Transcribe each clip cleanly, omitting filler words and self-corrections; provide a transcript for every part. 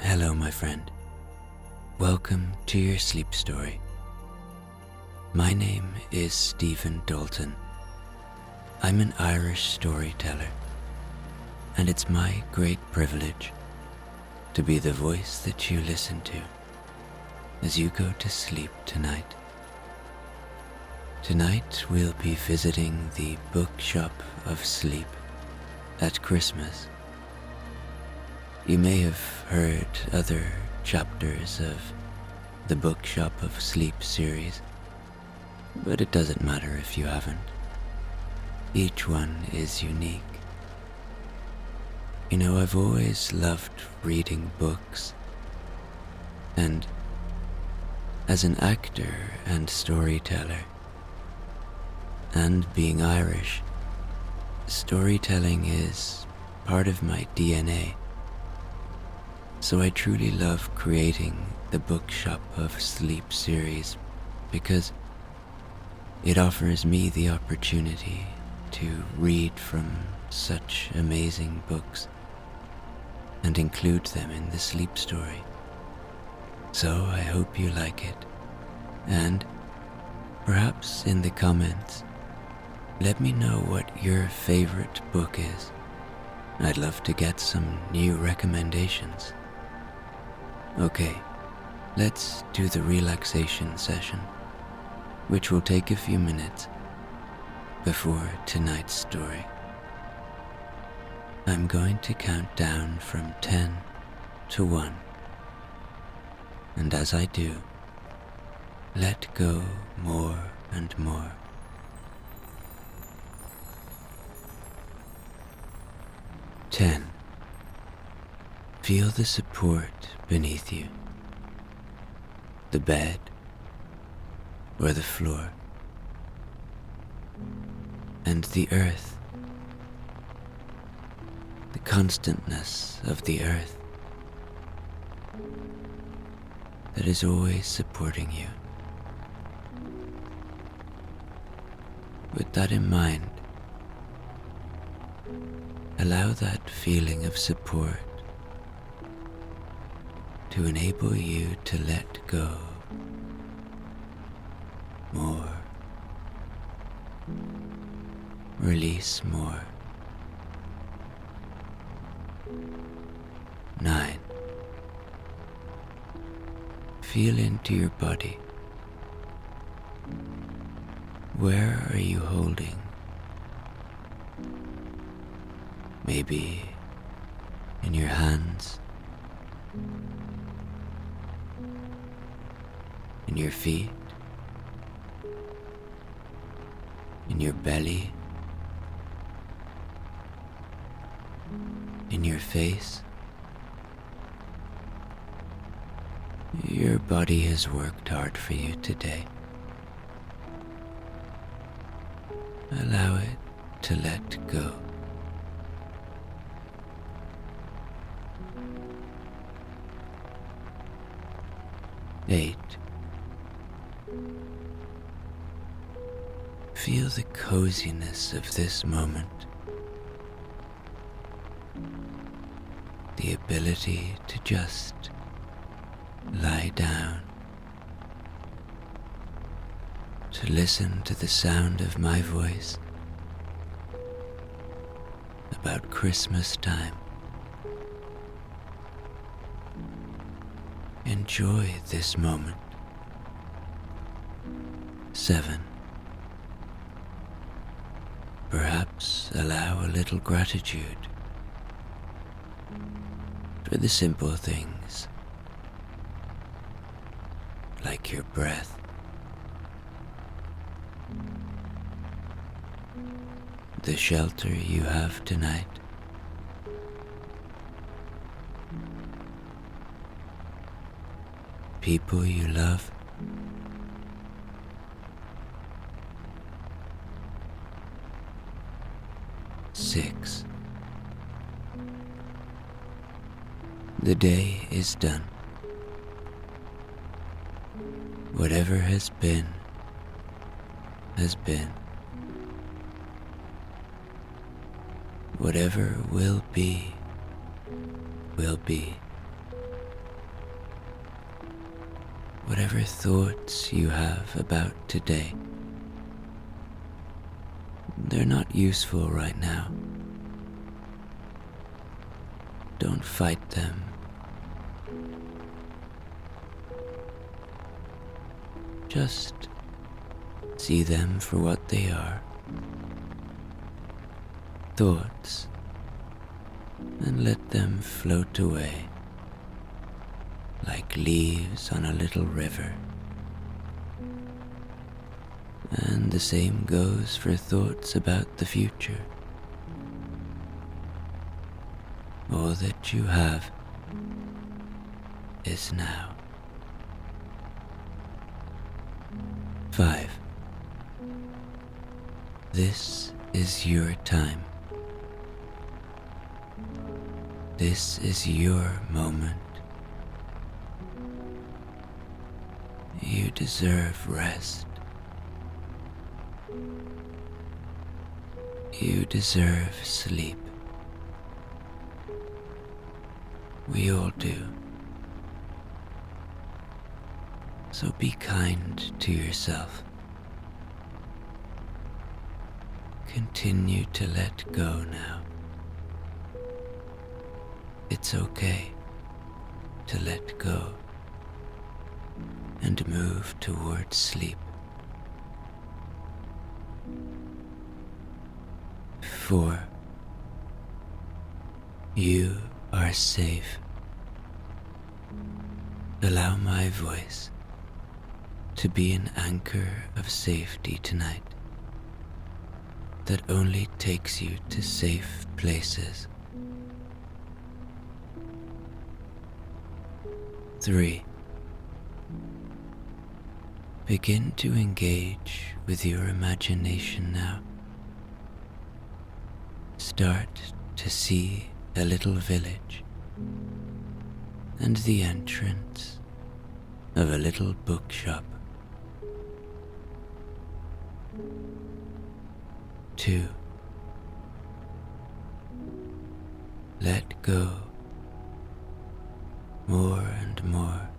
Hello, my friend. Welcome to your sleep story. My name is Stephen Dalton. I'm an Irish storyteller, and it's my great privilege to be the voice that you listen to as you go to sleep tonight. Tonight we'll be visiting the Bookshop of Sleep at Christmas. You may have heard other chapters of the Bookshop of Sleep series, but it doesn't matter if you haven't. Each one is unique. You know, I've always loved reading books, and as an actor and storyteller, and being Irish, storytelling is part of my DNA. So I truly love creating the Bookshop of Sleep series because it offers me the opportunity to read from such amazing books and include them in the sleep story. So I hope you like it, and perhaps in the comments, let me know what your favorite book is. I'd love to get some new recommendations. Okay, let's do the relaxation session, which will take a few minutes before tonight's story. I'm going to count down from 10 to 1, and as I do, let go more and more. 10. Feel the support beneath you, the bed or the floor, and the earth, the constantness of the earth that is always supporting you. With that in mind, allow that feeling of support to enable you to let go more, release more. 9. Feel into your body. Where are you holding? Maybe in your hands, in your feet, in your belly, in your face. Your body has worked hard for you today. Allow it to let go. 8. Feel the coziness of this moment, the ability to just lie down, to listen to the sound of my voice about Christmas time. Enjoy this moment. 7. Perhaps allow a little gratitude for the simple things, like your breath, the shelter you have tonight, people you love. 6. The day is done. Whatever has been, has been. Whatever will be, will be. whatever thoughts you have about today. They're not useful right now. Don't fight them. Just see them for what they are. Thoughts, and let them float away like leaves on a little river. And the same goes for thoughts about the future. All that you have is now. 5. This is your time. This is your moment. You deserve rest. You deserve sleep. We all do. So be kind to yourself. Continue to let go now. It's okay to let go and move towards sleep. 4. You are safe. Allow my voice to be an anchor of safety tonight that only takes you to safe places. 3. Begin to engage with your imagination now. Start to see a little village and the entrance of a little bookshop. 2. Let go more and more.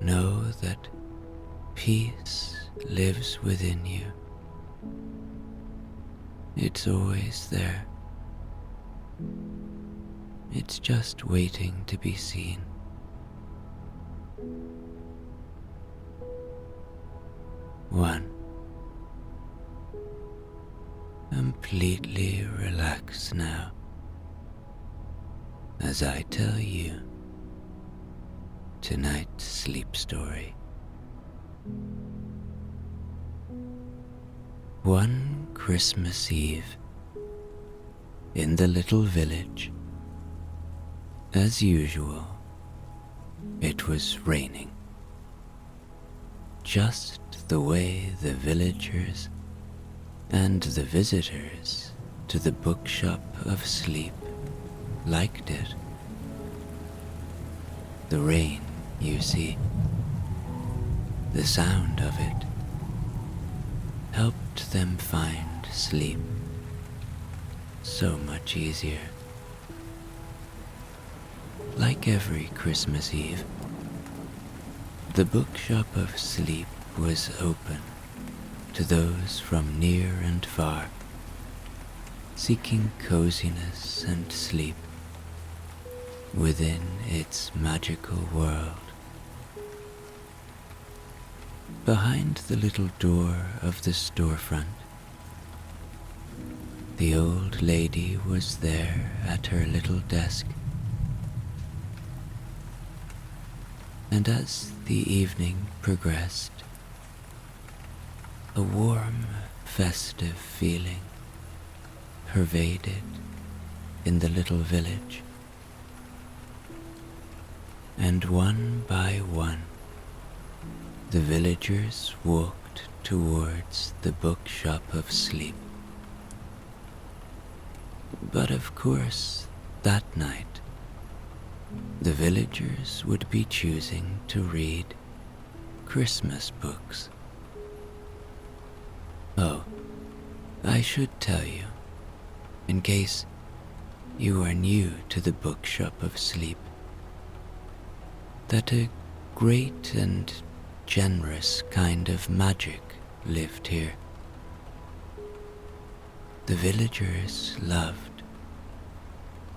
Know that peace lives within you. It's always there. It's just waiting to be seen. 1. Completely relax now as I tell you tonight's sleep story. One Christmas Eve, in the little village, as usual, it was raining. Just the way the villagers and the visitors to the Bookshop of Sleep liked it. The rain, you see, the sound of it, helped them find sleep so much easier. Like every Christmas Eve, the Bookshop of Sleep was open to those from near and far, seeking coziness and sleep within its magical world. Behind the little door of the storefront, the old lady was there at her little desk, and as the evening progressed, a warm, festive feeling pervaded in the little village, and one by one, the villagers walked towards the Bookshop of Sleep. But of course, that night, the villagers would be choosing to read Christmas books. Oh, I should tell you, in case you are new to the Bookshop of Sleep, that a great and generous kind of magic lived here. The villagers loved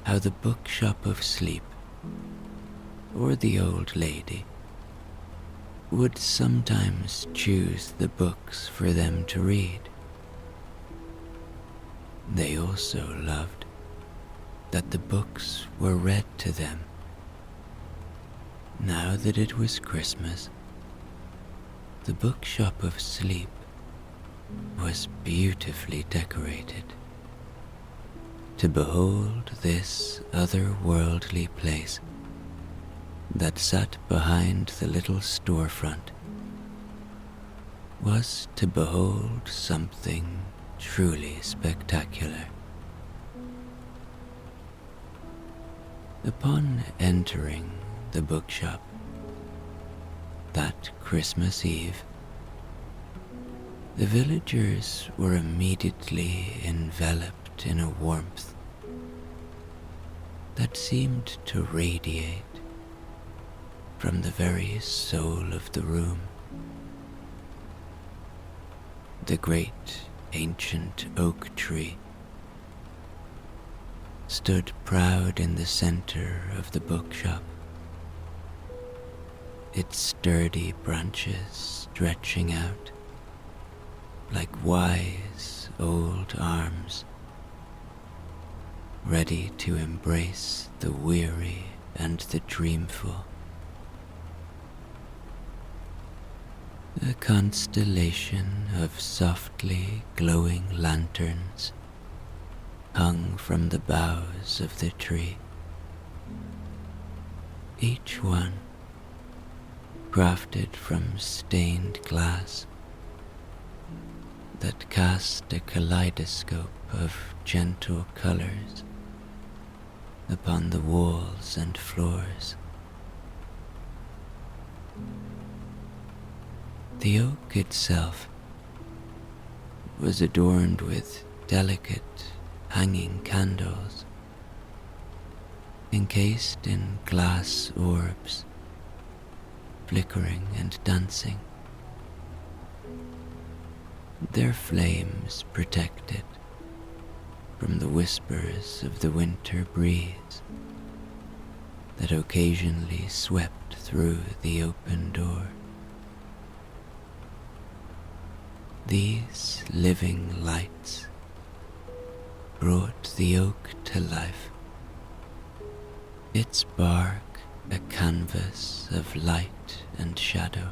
how the Bookshop of Sleep, or the old lady, would sometimes choose the books for them to read. They also loved that the books were read to them. Now that it was Christmas, the Bookshop of Sleep was beautifully decorated. To behold this otherworldly place that sat behind the little storefront was to behold something truly spectacular. Upon entering the bookshop that Christmas Eve, the villagers were immediately enveloped in a warmth that seemed to radiate from the very soul of the room. The great ancient oak tree stood proud in the center of the bookshop, its sturdy branches stretching out like wise old arms, ready to embrace the weary and the dreamful. A constellation of softly glowing lanterns hung from the boughs of the tree, each one crafted from stained glass that cast a kaleidoscope of gentle colors upon the walls and floors. The oak itself was adorned with delicate hanging candles encased in glass orbs, flickering and dancing, their flames protected from the whispers of the winter breeze that occasionally swept through the open door. These living lights brought the oak to life, its bark a canvas of light and shadow,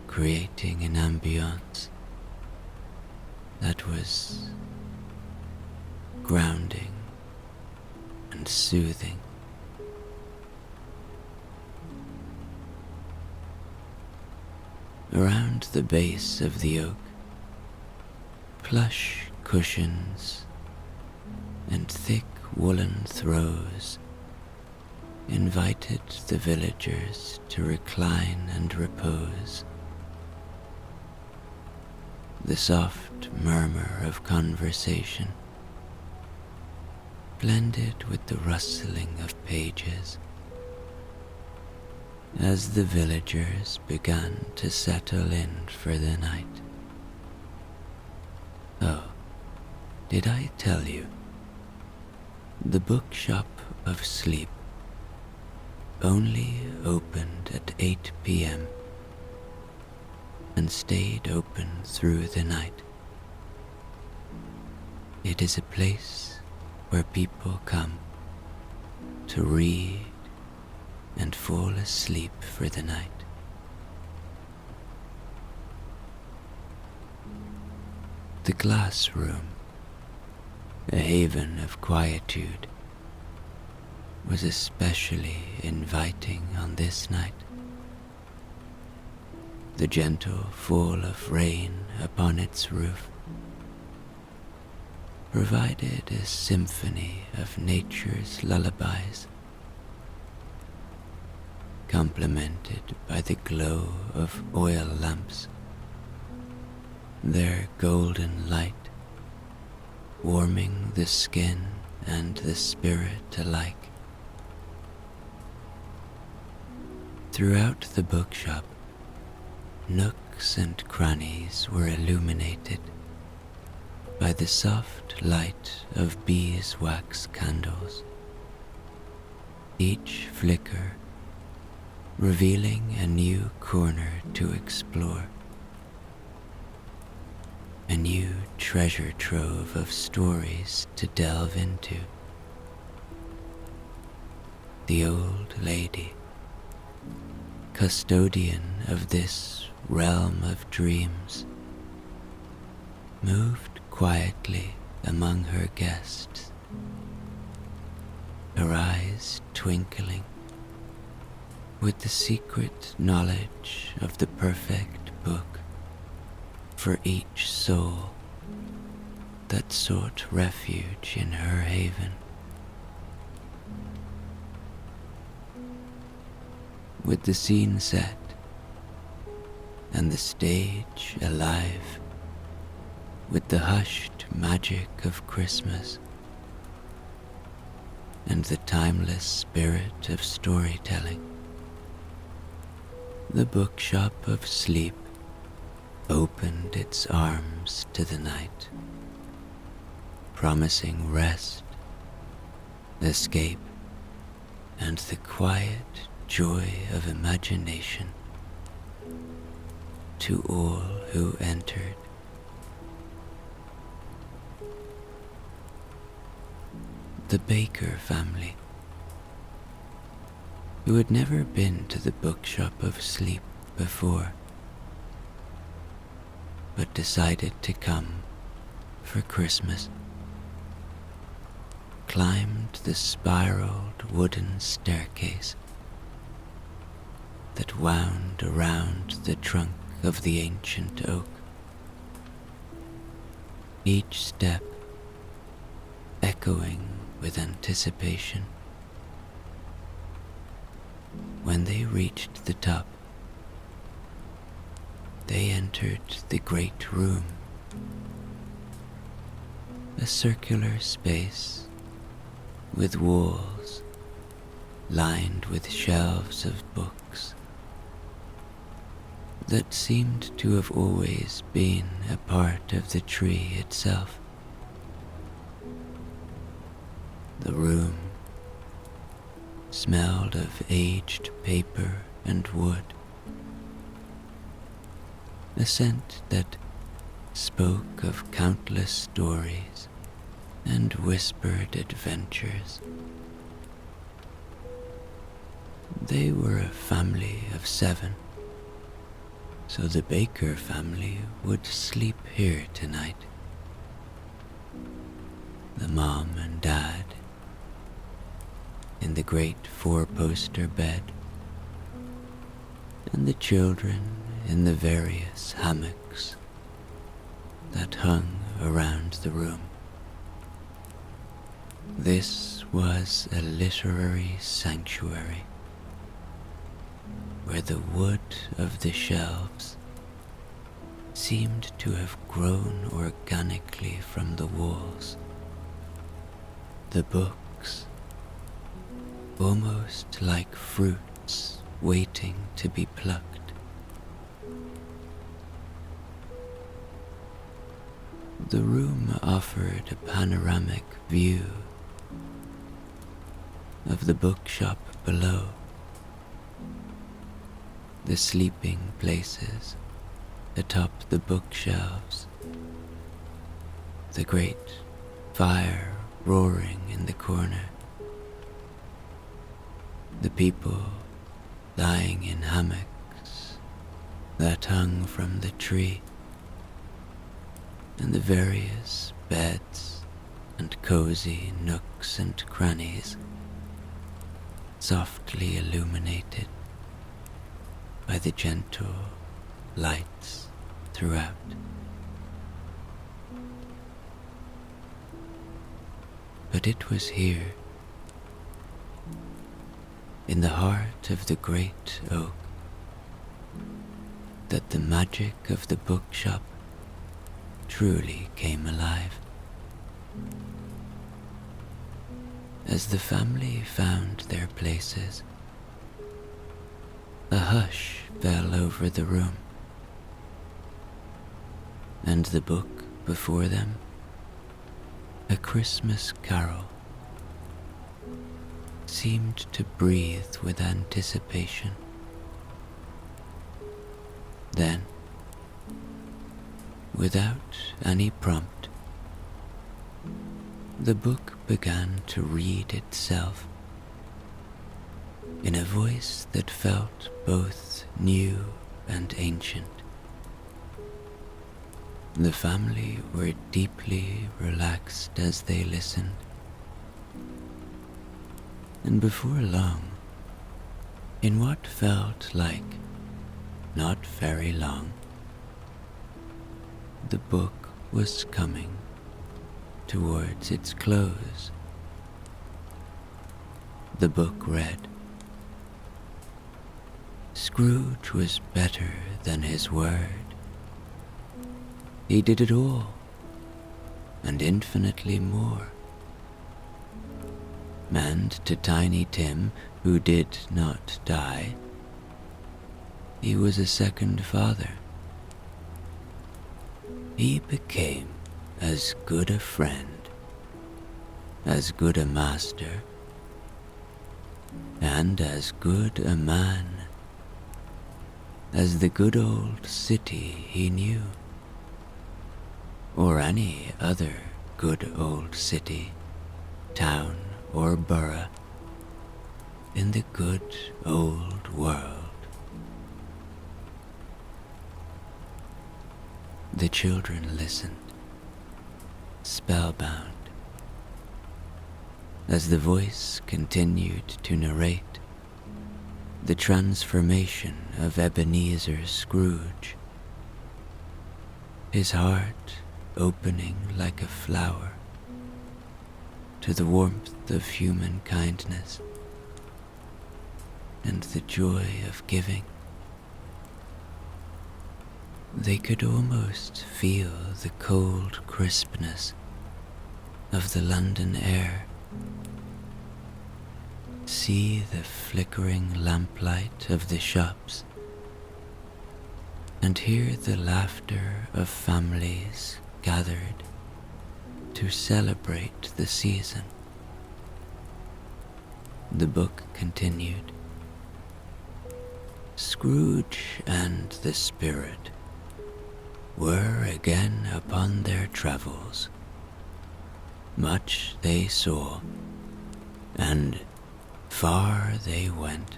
creating an ambience that was grounding and soothing. Around the base of the oak, plush cushions and thick woolen throws invited the villagers to recline and repose. The soft murmur of conversation blended with the rustling of pages as the villagers began to settle in for the night. Oh, did I tell you? The Bookshop of Sleep only opened at 8 p.m. and stayed open through the night. It is a place where people come to read and fall asleep for the night. The glass room, a haven of quietude, was especially inviting on this night. The gentle fall of rain upon its roof provided a symphony of nature's lullabies, complemented by the glow of oil lamps, their golden light warming the skin and the spirit alike. Throughout the bookshop, nooks and crannies were illuminated by the soft light of beeswax candles, each flicker revealing a new corner to explore, a new treasure trove of stories to delve into. The old lady, custodian of this realm of dreams, moved quietly among her guests, her eyes twinkling with the secret knowledge of the perfect book for each soul that sought refuge in her haven. With the scene set and the stage alive with the hushed magic of Christmas and the timeless spirit of storytelling, the Bookshop of Sleep opened its arms to the night, promising rest, escape, and the quiet joy of imagination to all who entered. The Baker family, who had never been to the Bookshop of Sleep before, but decided to come for Christmas, climbed the spiraled wooden staircase that wound around the trunk of the ancient oak, each step echoing with anticipation. When they reached the top, they entered the great room, a circular space with walls lined with shelves of books that seemed to have always been a part of the tree itself. The room smelled of aged paper and wood, a scent that spoke of countless stories and whispered adventures. They were a family of 7, so the Baker family would sleep here tonight. The mom and dad in the great 4-poster bed, and the children in the various hammocks that hung around the room. This was a literary sanctuary where the wood of the shelves seemed to have grown organically from the walls. The books, almost like fruits waiting to be plucked. The room offered a panoramic view of the bookshop below, the sleeping places atop the bookshelves, the great fire roaring in the corner, the people lying in hammocks that hung from the tree, and the various beds and cozy nooks and crannies softly illuminated by the gentle lights throughout. But it was here, in the heart of the great oak, that the magic of the bookshop truly came alive. As the family found their places, A hush fell over the room, and the book before them, A Christmas Carol, seemed to breathe with anticipation. Then, without any prompt, the book began to read itself in a voice that felt both new and ancient. The family were deeply relaxed as they listened, and before long, in what felt like not very long, the book was coming towards its close. The book read, Scrooge was better than his word. He did it all, and infinitely more. And to Tiny Tim, who did not die, he was a second father. He became as good a friend, as good a master, and as good a man as the good old city he knew, or any other good old city, town, or borough in the good old world. The children listened, spellbound, as the voice continued to narrate the transformation of Ebenezer Scrooge, his heart opening like a flower to the warmth of human kindness and the joy of giving. They could almost feel the cold crispness of the London air, see the flickering lamplight of the shops, and hear the laughter of families gathered to celebrate the season. The book continued. Scrooge and the spirit were again upon their travels. Much they saw, and far they went,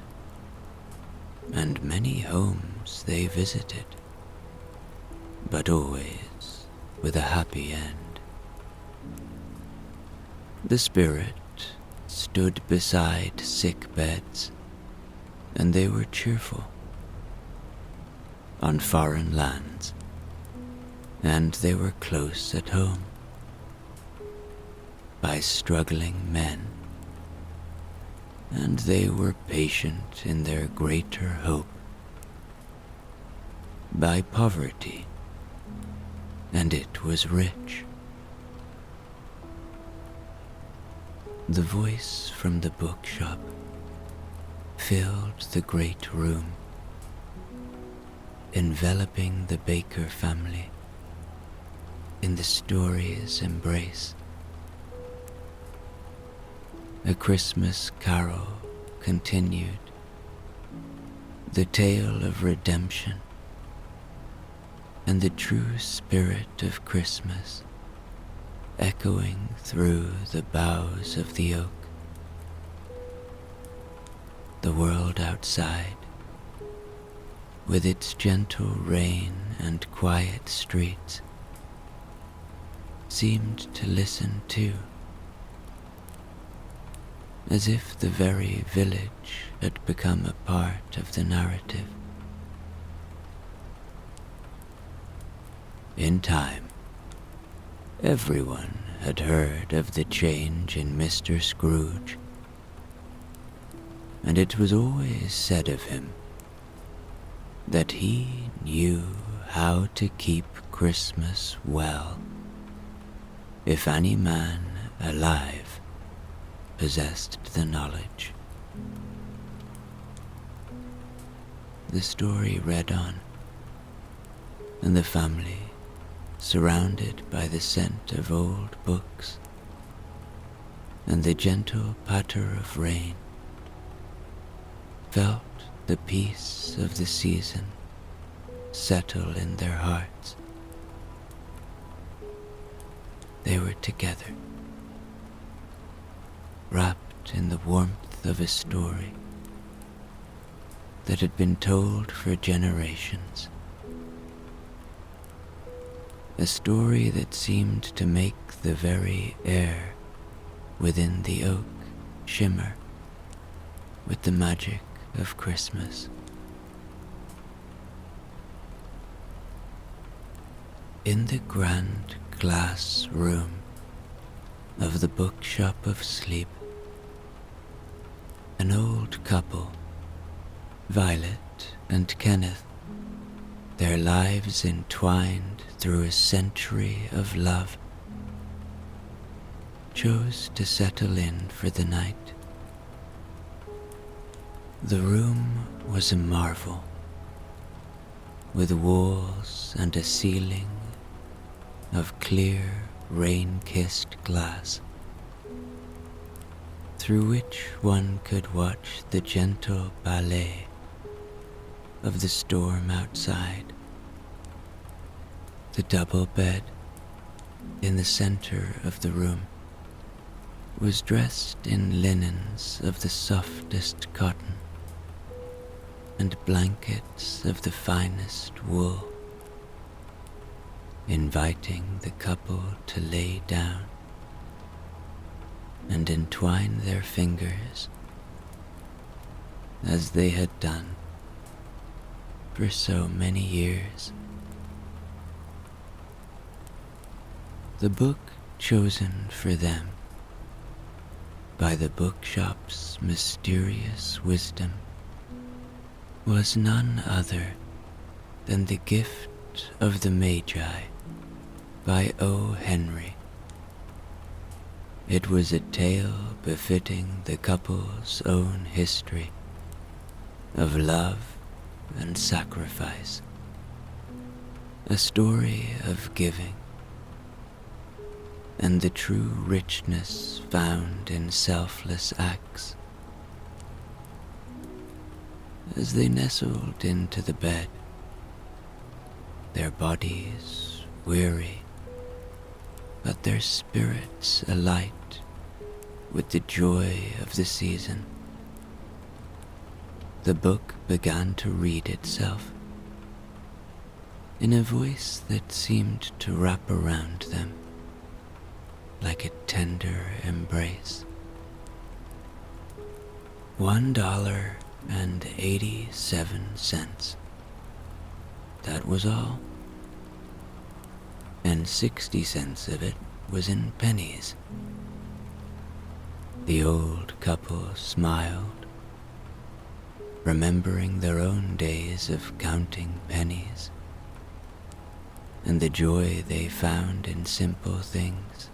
and many homes they visited, but always with a happy end. The spirit stood beside sick beds, and they were cheerful. On foreign lands, and they were close at home, by struggling men, and they were patient in their greater hope, by poverty, and it was rich. The voice from the bookshop filled the great room, enveloping the Baker family in the story's embrace. A Christmas Carol continued, the tale of redemption and the true spirit of Christmas echoing through the boughs of the oak. The world outside, with its gentle rain and quiet streets, seemed to listen too, as if the very village had become a part of the narrative. In time, everyone had heard of the change in Mr. Scrooge, and it was always said of him that he knew how to keep Christmas well, if any man alive possessed the knowledge. the story read on, and the family, surrounded by the scent of old books and the gentle patter of rain, felt the peace of the season settle in their hearts. They were together, wrapped in the warmth of a story that had been told for generations. A story that seemed to make the very air within the oak shimmer with the magic of Christmas. In the grand glass room of the Bookshop of Sleep, an old couple, Violet and Kenneth, their lives entwined through a century of love, chose to settle in for the night. The room was a marvel, with walls and a ceiling of clear, rain-kissed glass, through which one could watch the gentle ballet of the storm outside. The double bed in the center of the room was dressed in linens of the softest cotton and blankets of the finest wool, inviting the couple to lay down and entwine their fingers as they had done for so many years. The book chosen for them by the bookshop's mysterious wisdom was none other than The Gift of the Magi by O. Henry. It was a tale befitting the couple's own history of love and sacrifice, a story of giving and the true richness found in selfless acts. As they nestled into the bed, their bodies weary, but their spirits alight with the joy of the season, the book began to read itself in a voice that seemed to wrap around them like a tender embrace. $1.87. That was all. And 60 cents of it was in pennies. The old couple smiled, remembering their own days of counting pennies and the joy they found in simple things.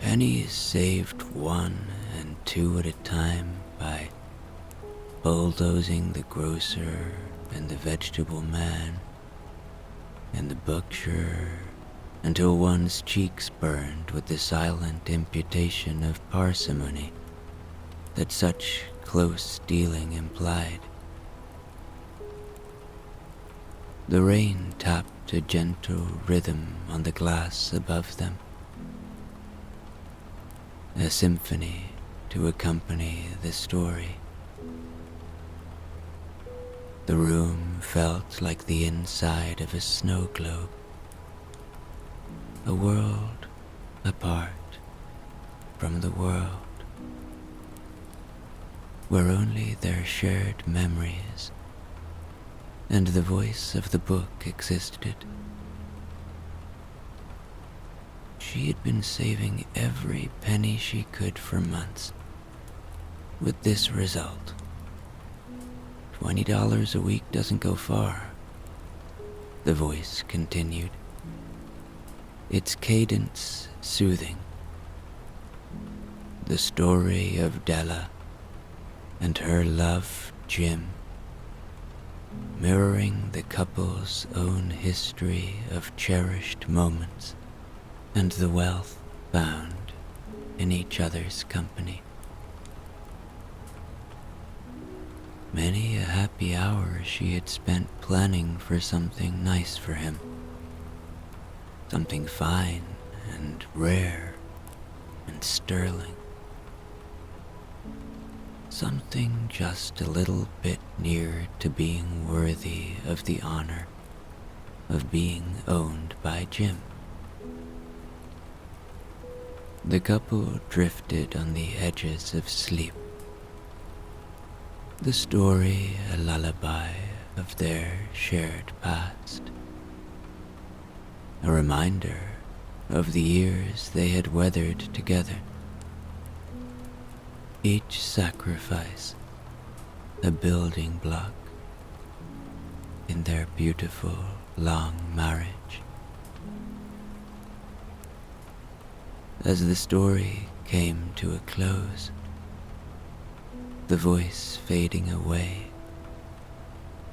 Pennies saved 1 and 2 at a time by bulldozing the grocer and the vegetable man and the butcher until one's cheeks burned with the silent imputation of parsimony that such close dealing implied. The rain tapped a gentle rhythm on the glass above them, a symphony to accompany the story. The room felt like the inside of a snow globe, a world apart from the world, where only their shared memories and the voice of the book existed. She had been saving every penny she could for months, with this result. $20 a week doesn't go far, the voice continued, its cadence soothing. The story of Della, and her love, Jim, mirroring the couple's own history of cherished moments and the wealth found in each other's company. Many a happy hour she had spent planning for something nice for him, something fine and rare and sterling, something just a little bit near to being worthy of the honor of being owned by Jim. The couple drifted on the edges of sleep, the story a lullaby of their shared past, a reminder of the years they had weathered together, each sacrifice a building block in their beautiful long marriage. As the story came to a close, the voice fading away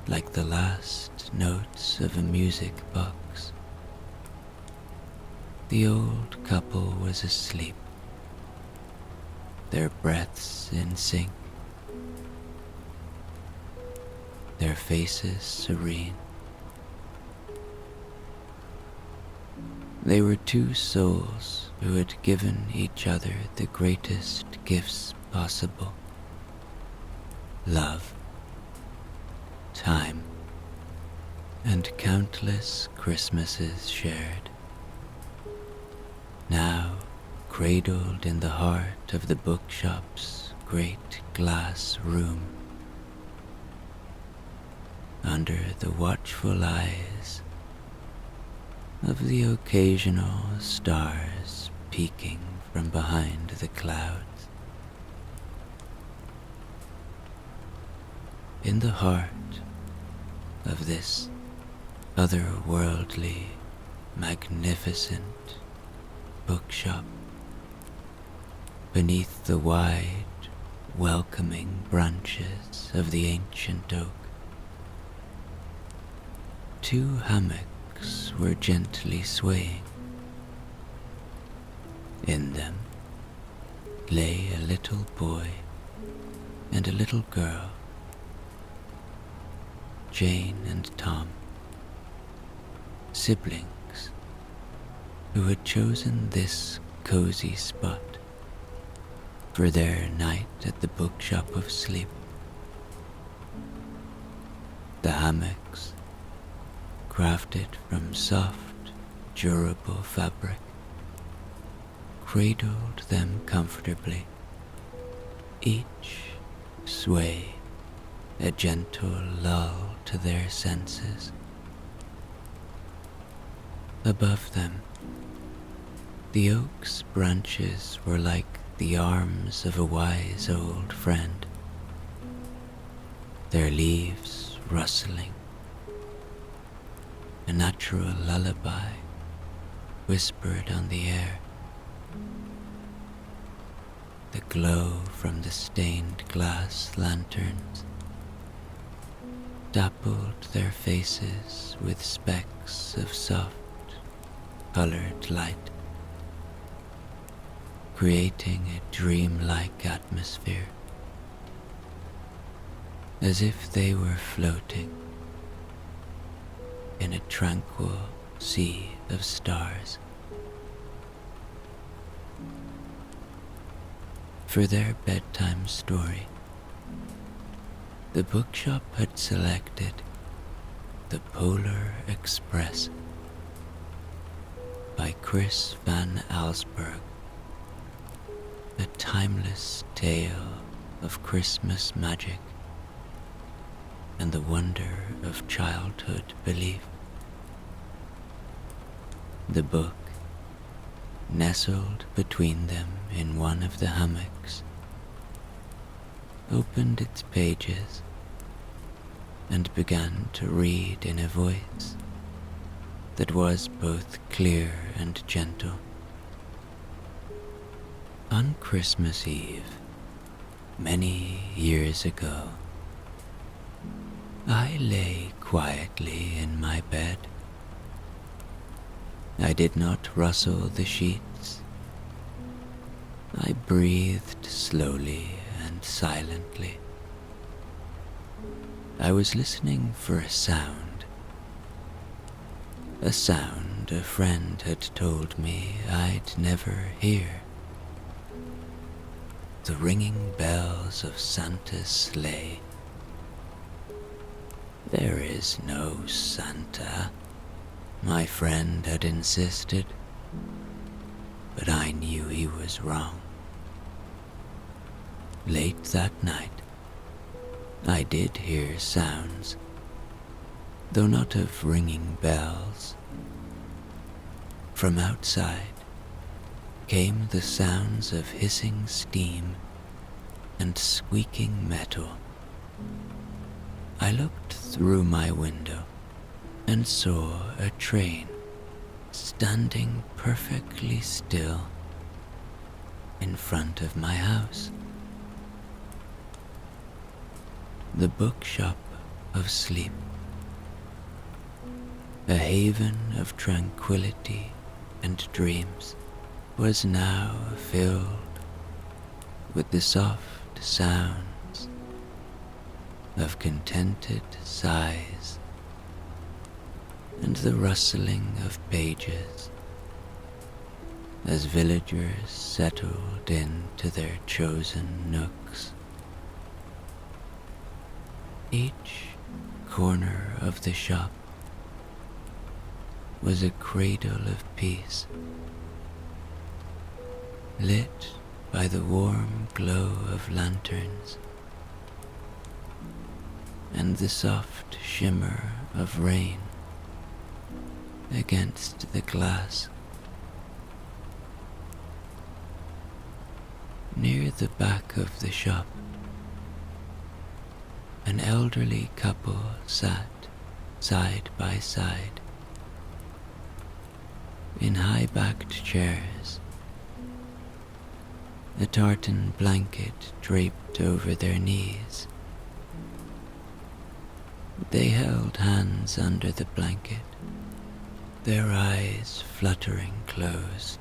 like the last notes of a music box, the old couple was asleep, their breaths in sync, their faces serene. They were two souls who had given each other the greatest gifts possible: love, time, and countless Christmases shared. Now, cradled in the heart of the bookshop's great glass room, under the watchful eyes of the occasional stars peeking from behind the clouds. In the heart of this otherworldly, magnificent bookshop, beneath the wide, welcoming branches of the ancient oak, two hammocks were gently swaying. In them lay a little boy and a little girl, Jane and Tom, siblings who had chosen this cozy spot for their night at the Bookshop of Sleep. The hammocks, crafted from soft, durable fabric, cradled them comfortably, each sway a gentle lull to their senses. Above them, the oak's branches were like the arms of a wise old friend, their leaves rustling, a natural lullaby whispered on the air. The glow from the stained glass lanterns dappled their faces with specks of soft, colored light, creating a dreamlike atmosphere, as if they were floating in a tranquil sea of stars. For their bedtime story, the bookshop had selected The Polar Express by Chris Van Allsburg, a timeless tale of Christmas magic and the wonder of childhood belief. The book, nestled between them in one of the hammocks, opened its pages and began to read in a voice that was both clear and gentle. On Christmas Eve, Many years ago, I lay quietly in my bed. I did not rustle the sheets. I breathed slowly and silently. I was listening for a sound a friend had told me I'd never hear. The ringing bells of Santa's sleigh. There is no Santa, my friend had insisted, but I knew he was wrong. Late that night, I did hear sounds, though not of ringing bells. From outside came the sounds of hissing steam and squeaking metal. I looked through my window and saw a train standing perfectly still in front of my house. The Bookshop of Sleep, a haven of tranquility and dreams, was now filled with the soft sounds of contented sighs and the rustling of pages as villagers settled into their chosen nooks. Each corner of the shop was a cradle of peace, lit by the warm glow of lanterns and the soft shimmer of rain against the glass. Near the back of the shop, an elderly couple sat side by side in high-backed chairs, a tartan blanket draped over their knees. They held hands under the blanket, their eyes fluttering closed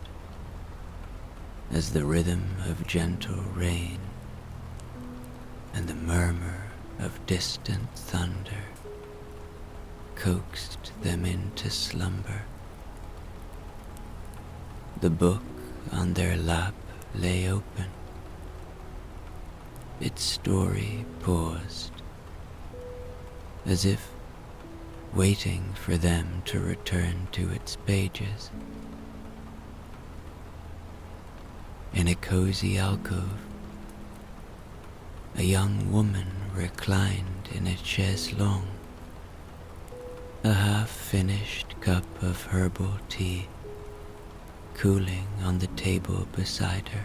as the rhythm of gentle rain and the murmur of distant thunder coaxed them into slumber. The book on their lap lay open. Its story paused, as if waiting for them to return to its pages. In a cozy alcove, a young woman reclined in a chaise longue, a half-finished cup of herbal tea cooling on the table beside her.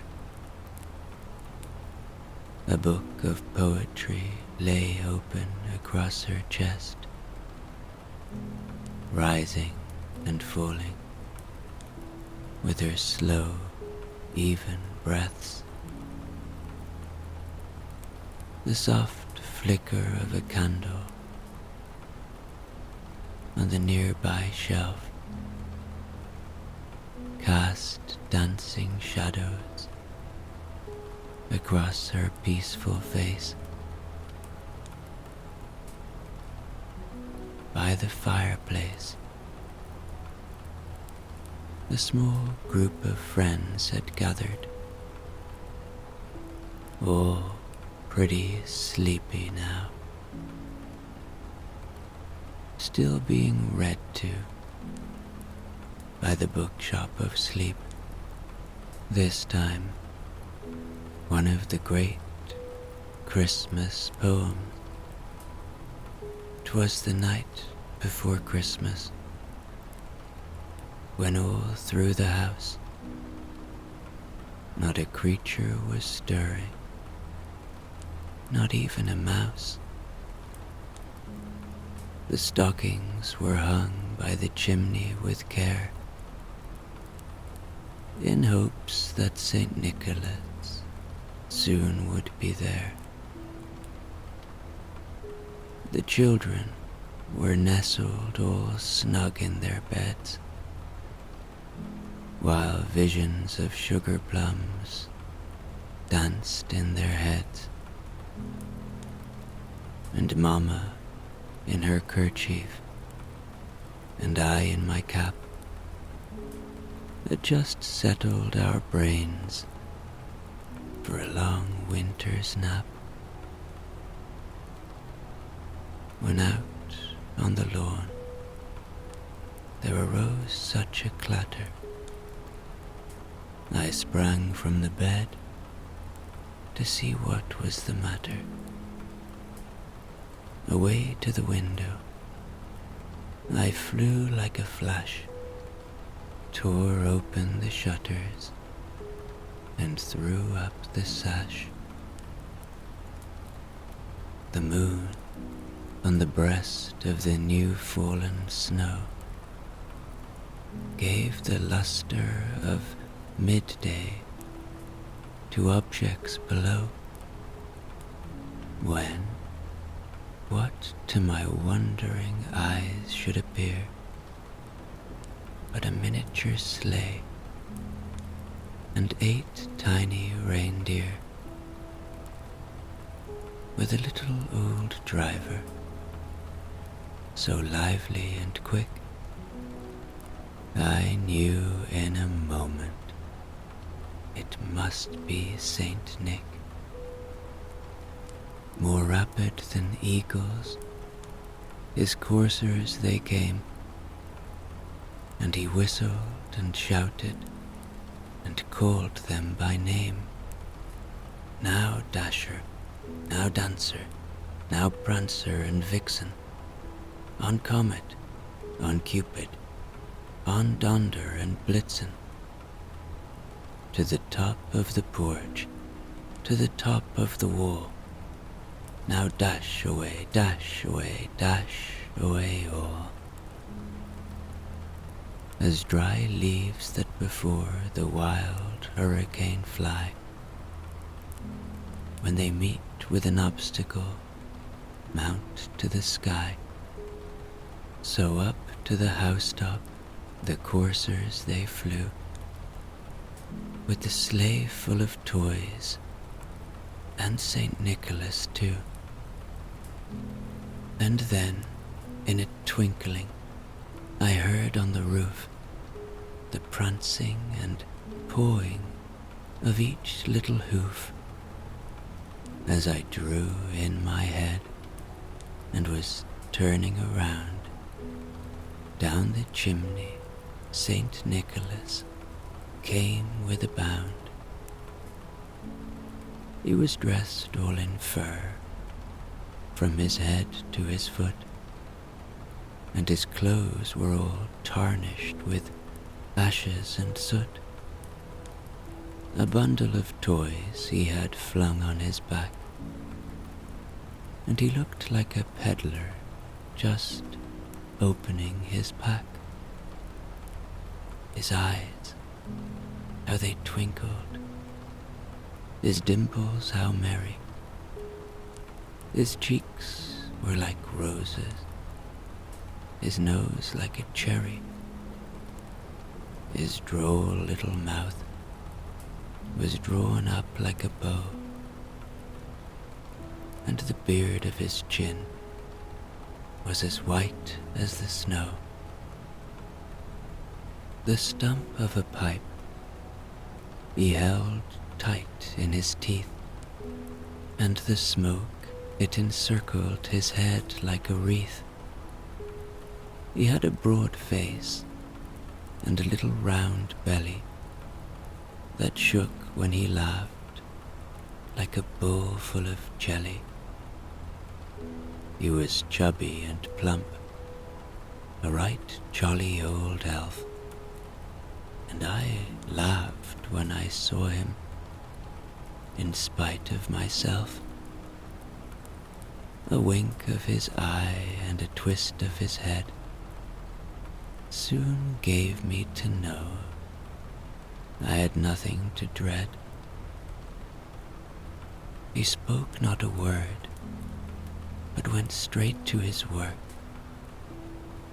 A book of poetry lay open across her chest, rising and falling with her slow, even breaths. The soft flicker of a candle on the nearby shelf cast dancing shadows across her peaceful face. By the fireplace, a small group of friends had gathered, all pretty sleepy now, still being read to by the Bookshop of Sleep. This time, one of the great Christmas poems. 'Twas the night before Christmas, when all through the house not a creature was stirring, not even a mouse. The stockings were hung by the chimney with care, in hopes that St. Nicholas, soon would be there. The children were nestled all snug in their beds, while visions of sugar plums danced in their heads, and Mama in her kerchief and I in my cap had just settled our brains for a long winter's nap, when out on the lawn there arose such a clatter. I sprang from the bed to see what was the matter. Away to the window I flew like a flash, tore open the shutters, and threw up the sash. The moon on the breast of the new fallen snow gave the luster of midday to objects below, when what to my wondering eyes should appear but a miniature sleigh and 8 tiny reindeer, with a little old driver, so lively and quick, I knew in a moment it must be Saint Nick. More rapid than eagles, his coursers they came, and he whistled and shouted and called them by name. Now Dasher, now Dancer, now Prancer and Vixen, on Comet, on Cupid, on Donder and Blitzen, to the top of the porch, to the top of the wall. Now dash away, dash away, dash away all. As dry leaves that before the wild hurricane fly, when they meet with an obstacle, mount to the sky, so up to the housetop the coursers they flew, with the sleigh full of toys, and Saint Nicholas too. And then, in a twinkling, I heard on the roof the prancing and pawing of each little hoof, as I drew in my head and was turning around. Down the chimney Saint Nicholas came with a bound. He was dressed all in fur, from his head to his foot, and his clothes were all tarnished with ashes and soot. A bundle of toys he had flung on his back, and he looked like a peddler just opening his pack. His eyes, how they twinkled, his dimples how merry, his cheeks were like roses, his nose like a cherry, his droll little mouth was drawn up like a bow, and the beard of his chin was as white as the snow. The stump of a pipe he held tight in his teeth, and the smoke it encircled his head like a wreath. He had a broad face and a little round belly that shook when he laughed like a bowl full of jelly. He was chubby and plump, a right jolly old elf, and I laughed when I saw him, in spite of myself. A wink of his eye and a twist of his head soon gave me to know I had nothing to dread. He spoke not a word, but went straight to his work,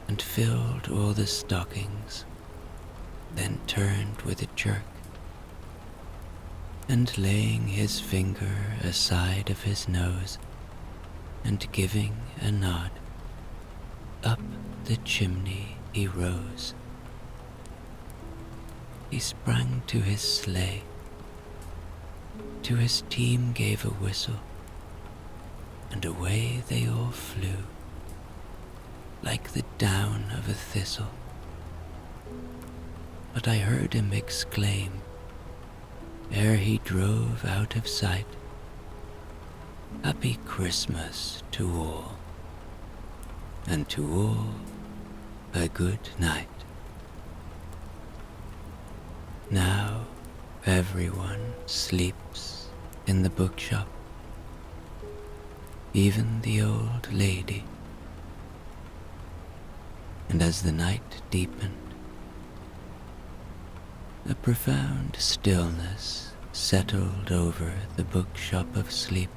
and filled all the stockings, then turned with a jerk, and laying his finger aside of his nose, and giving a nod, up the chimney he rose. He sprang to his sleigh, to his team gave a whistle, and away they all flew, like the down of a thistle. But I heard him exclaim, ere he drove out of sight, Happy Christmas to all, and to all a good night. Now everyone sleeps in the bookshop, even the old lady. And as the night deepened, a profound stillness settled over the Bookshop of Sleep.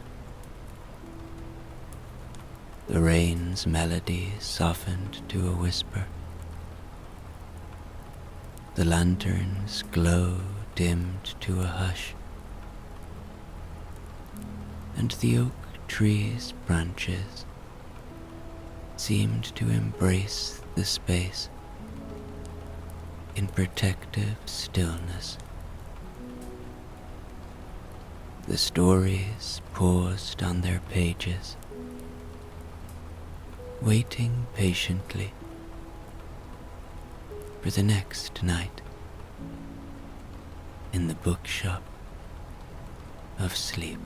The rain's melody softened to a whisper. The lantern's glow dimmed to a hush, and the oak tree's branches seemed to embrace the space in protective stillness. The stories paused on their pages, waiting patiently for the next night in the Bookshop of Sleep.